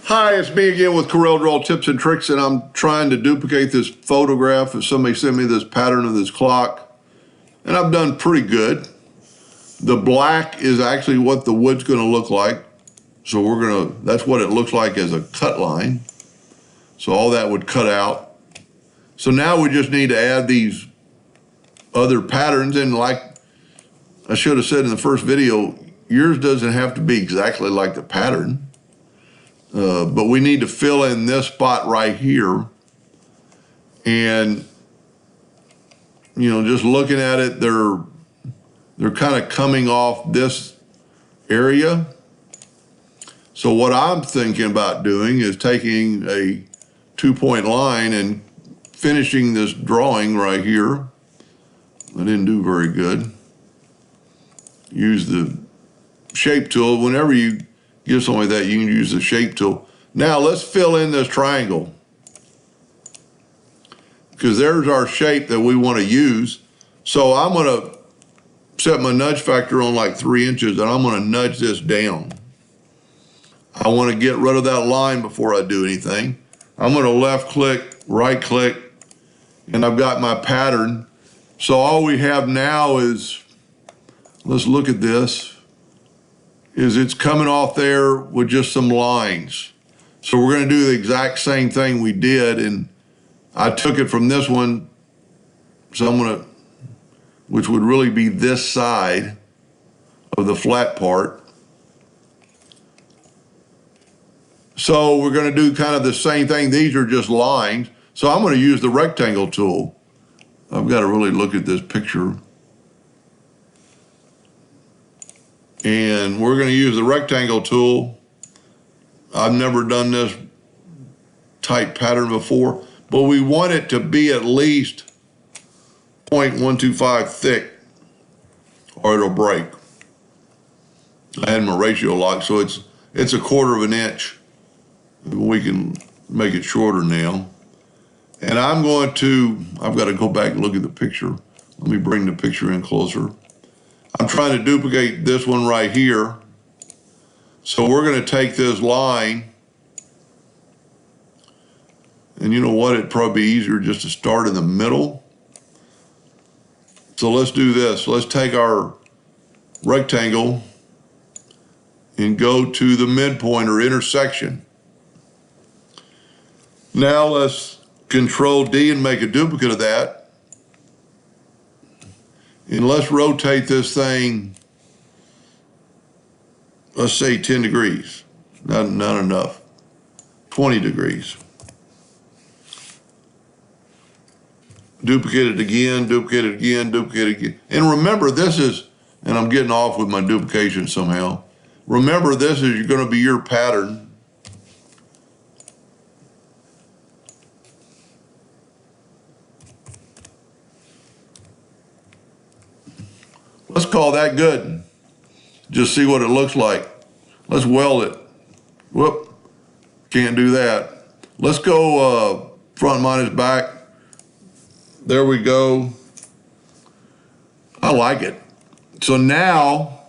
Hi, it's me again with Corel Draw Tips and Tricks, and I'm trying to duplicate this photograph. If somebody sent me this pattern of this clock, and I've done pretty good. The black is actually what the wood's going to look like. So that's what it looks like as a cut line. So all that would cut out. So now we just need to add these other patterns, and like I should have said in the first video, yours doesn't have to be exactly like the pattern. But we need to fill in this spot right here. And, just looking at it, they're kind of coming off this area. So what I'm thinking about doing is taking a 2-point line and finishing this drawing right here. I didn't do very good. Use the shape tool. Whenever you give something like that, you can use the shape tool. Now let's fill in this triangle, because there's our shape that we want to use. So I'm going to set my nudge factor on like 3 inches, and I'm going to nudge this down. I want to get rid of that line before I do anything. I'm going to left click, right click, and I've got my pattern. So all we have now is, let's look at this, is it's coming off there with just some lines. So we're going to do the exact same thing we did, and I took it from this one, so I'm going to, which would really be this side of the flat part. So we're going to do kind of the same thing. These are just lines. So I'm going to use the rectangle tool. I've got to really look at this picture. And we're going to use the rectangle tool. I've never done this type pattern before, but we want it to be at least 0.125 thick or it'll break. I had my ratio locked, so it's 1/4 of an inch. We can make it shorter now. And I've got to go back and look at the picture. Let me bring the picture in closer. I'm trying to duplicate this one right here. So we're going to take this line, and you know what? It'd probably be easier just to start in the middle. So let's do this. Let's take our rectangle and go to the midpoint or intersection. Now let's Control D and make a duplicate of that. And let's rotate this thing, let's say 10 degrees. Not enough. 20 degrees. Duplicate it again, duplicate it again, duplicate it again. And remember, this is, and I'm getting off with my duplication somehow. Remember, this is going to be your pattern. Let's call that good. Just see what it looks like. Let's weld it. Whoop, can't do that. Let's go front minus back. There we go. I like it. So now,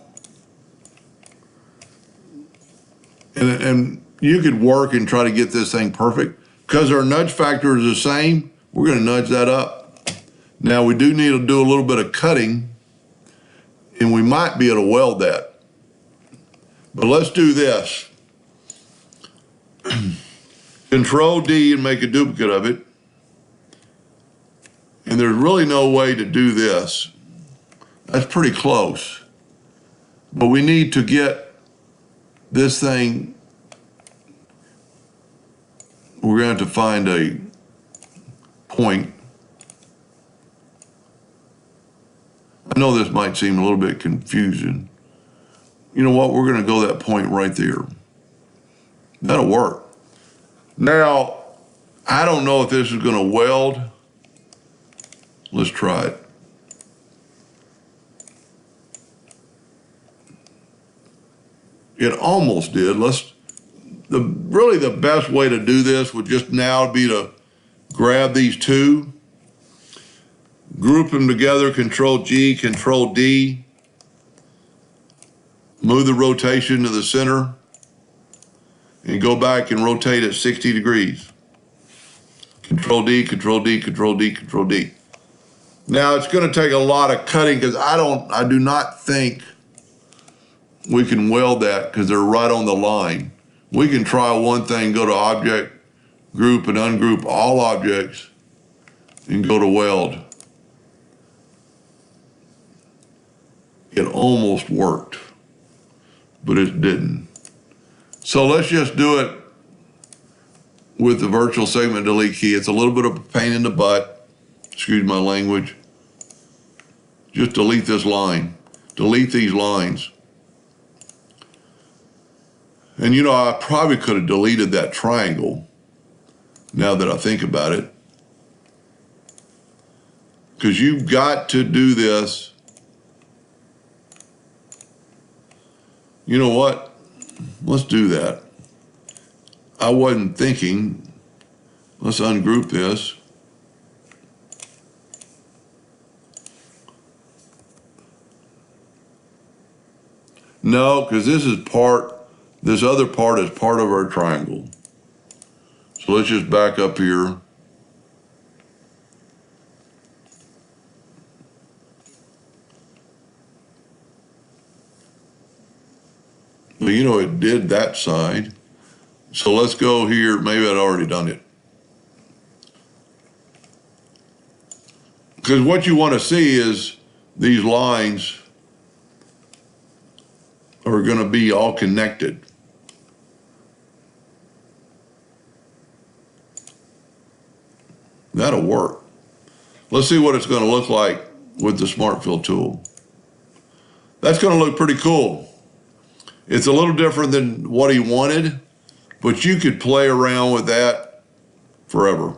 and you could work and try to get this thing perfect. Because our nudge factor is the same, we're going to nudge that up. Now we do need to do a little bit of cutting, and we might be able to weld that. But let's do this. Control D and make a duplicate of it. And there's really no way to do this. That's pretty close. But we need to get this thing, we're going to have to find a point. I know this might seem a little bit confusing. You know what? We're going to go that point right there. That'll work. Now, I don't know if this is going to weld. Let's try it. It almost did. Really the best way to do this would just now be to grab these two, group them together, Control G, Control D, move the rotation to the center, and go back and rotate it 60 degrees. Control D, Control D, Control D, Control D. Now it's going to take a lot of cutting because I do not think we can weld that because they're right on the line. We can try one thing, go to object, group, and ungroup all objects, and go to weld. It almost worked, but it didn't. So let's just do it with the virtual segment delete key. It's a little bit of a pain in the butt, excuse my language. Just delete this line, delete these lines. And you know, I probably could have deleted that triangle now that I think about it. Because you've got to do this. You know what? Let's do that. I wasn't thinking. Let's ungroup this. No, because this other part is part of our triangle. So let's just back up here. Well, you know, it did that side. So let's go here. Maybe I'd already done it. Because what you want to see is these lines are going to be all connected. That'll work. Let's see what it's going to look like with the Smart Fill tool. That's going to look pretty cool. It's a little different than what he wanted, but you could play around with that forever.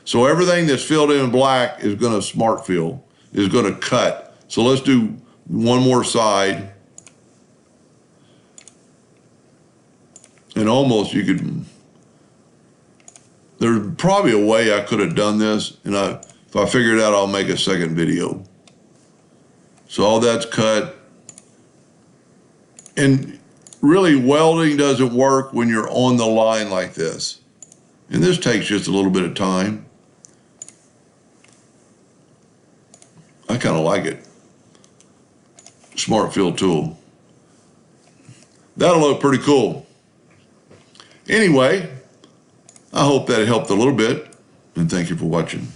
So everything that's filled in black is going to Smart Fill, is going to cut. So let's do one more side. And almost you could, there's probably a way I could have done this, and if I figure it out, I'll make a second video. So all that's cut. And really, welding doesn't work when you're on the line like this. And this takes just a little bit of time. I kind of like it. Smart Fill tool. That'll look pretty cool. Anyway, I hope that helped a little bit, and thank you for watching.